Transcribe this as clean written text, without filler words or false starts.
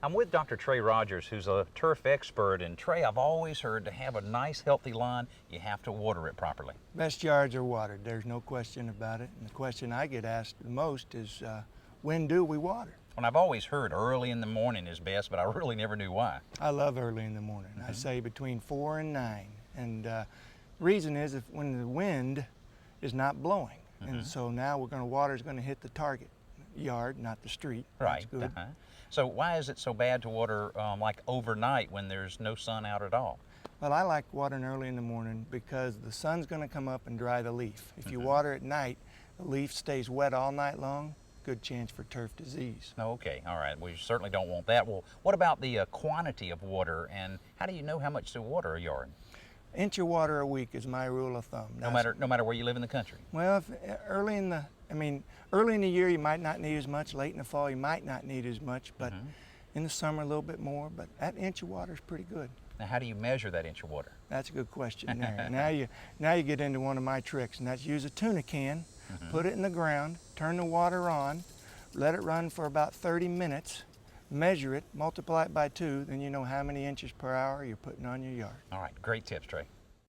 I'm with Dr. Trey Rogers, who's a turf expert. And Trey, I've always heard to have a nice, healthy lawn, you have to water it properly. Best yards are watered. There's no question about it. And the question I get asked the most is, when do we water? And I've always heard early in the morning is best, but I really never knew why. I love early in the morning. I say between 4 and 9. And reason is when the wind is not blowing. And so now we're going to water is going to hit the target yard, not the street. Right. That's good. So why is it so bad to water like overnight when there's no sun out at all? Well, I like watering early in the morning because the sun's going to come up and dry the leaf. If you water at night, the leaf stays wet all night long. Good chance for turf disease. Okay, all right. We certainly don't want that. Well, what about the quantity of water, and how do you know how much to water a yard? Inch of water a week is my rule of thumb. No matter where you live in the country. Well, early in the year you might not need as much. Late in the fall you might not need as much, but in the summer a little bit more. But that inch of water is pretty good. Now, how do you measure that inch of water? That's a good question there. now you get into one of my tricks, and that's use a tuna can, put it in the ground, turn the water on, let it run for about 30 minutes, measure it, multiply it by 2, then you know how many inches per hour you're putting on your yard. All right, great tips, Trey.